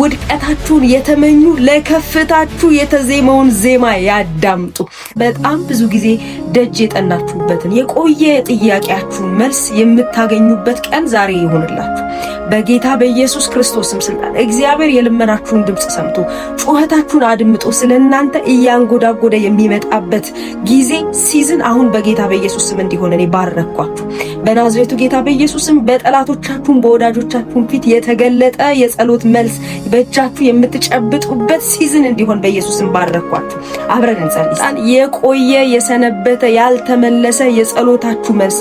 ውድቀታችሁን የተመኙ ለከፍታችሁ የተዜመውን ዜማ ያዳምጡ። በጣም ብዙ ጊዜ ደጅ የጠናችሁበትን የቆየ ጥያቄያችሁን መልስ የምታገኙበት ቀን ዛሬ ይሁንላችሁ። በጌታ በኢየሱስ ክርስቶስም ስልጣን እግዚአብሔር የልመናችሁን ድምጽ ሰምቶ ጩኸታችሁን አድምጦ ስለናንተ እያንጎዳጎደ የሚመጣበት ጊዜ ሲዝን አሁን በጌታ በኢየሱስ ስም እንዲሆን እኔ ባረኳችሁ። በናዝሬቱ ጌታ በኢየሱስ ስም በጠላቶቻችሁም በወዳጆቻችሁም ፊት የተገለጠ የጸሎት መልስ በእጃችሁ የምትጨብጡበት ሲዝን እንዲሆን በኢየሱስ ስም ባረኳችሁ። አብረን እንጸልይ። የቆየ የሰነበተ ያልተመለሰ የጸሎታችሁ መልስ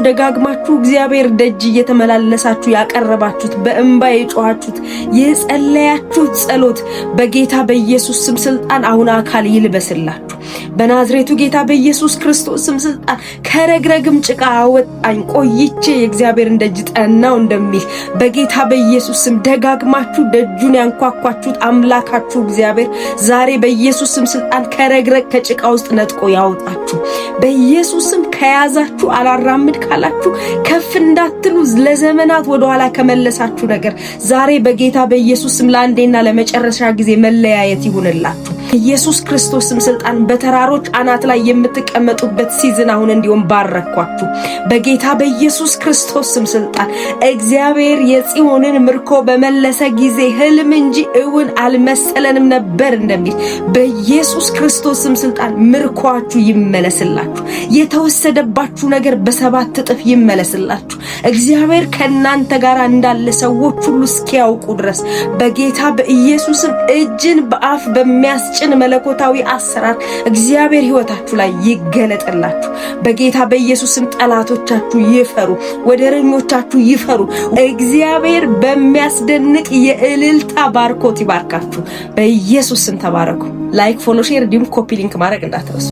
ደጋግማችሁ እግዚአብሔር ደጅ እየተመላለሳችሁ ያቀረባችሁት በእንባ የጮሃችሁት የጸለያችሁት ጸሎት በጌታ በኢየሱስ ስም ስልጣን አሁን አካል ይልበስላችሁ። በናዝሬቱ ጌታ በኢየሱስ ክርስቶስ ስም ስልጣን ከረግረግም ጭቃ አወጣኝ ቆይቼ የእግዚአብሔርን ደጅ ጠናው እንደሚል በጌታ በኢየሱስ ስም ደጋግማችሁ ደጁን ያንኳኳችሁት አምላካችሁ እግዚአብሔር ዛሬ በኢየሱስ ስም ስልጣን ከረግረግ ከጭቃ ውስጥ ነጥቆ ያወጣችሁ። በኢየሱስ ስም ከያዛችሁ አላራምድ ካላችሁ ከፍ እንዳትሉ ለዘመናት ወደ ኋላ ከመለሳችሁ ነገር ዛሬ በጌታ በኢየሱስ ስም ለአንዴና ለመጨረሻ ጊዜ መለያየት ይሁንላችሁ። ኢየሱስ ክርስቶስም ስልጣን በተራሮች አናት ላይ የምትቀመጡበት ሲዝን አሁን እንዲሆን ባረኳችሁ። በጌታ በኢየሱስ ክርስቶስም ስልጣን እግዚአብሔር የጽዮንን ምርኮ በመለሰ ጊዜ ህልም እንጂ እውን አልመሰለንም ነበር እንደሚል በኢየሱስ ክርስቶስም ስልጣን ምርኮአችሁ ይመለስላችሁ። የተወሰደባችሁ ነገር በሰባት እጥፍ ይመለስላችሁ። እግዚአብሔር ከናንተ ጋር እንዳለ ሰዎች ሁሉ እስኪያውቁ ድረስ በጌታ በኢየሱስም እጅን በአፍ በሚያስጭን መለኮታዊ አሰራር እግዚአብሔር ህይወታችሁ ላይ ይገለጥላችሁ። በጌታ በኢየሱስም ጠላቶቻችሁ ይፈሩ፣ ወደረኞቻችሁ ይፈሩ። እግዚአብሔር በሚያስደንቅ የእልልታ ባርኮት ይባርካችሁ። በኢየሱስ ስም ተባረኩ። ላይክ፣ ፎሎ፣ ሼር እንዲሁም ኮፒ ሊንክ ማድረግ እንዳትረሱ።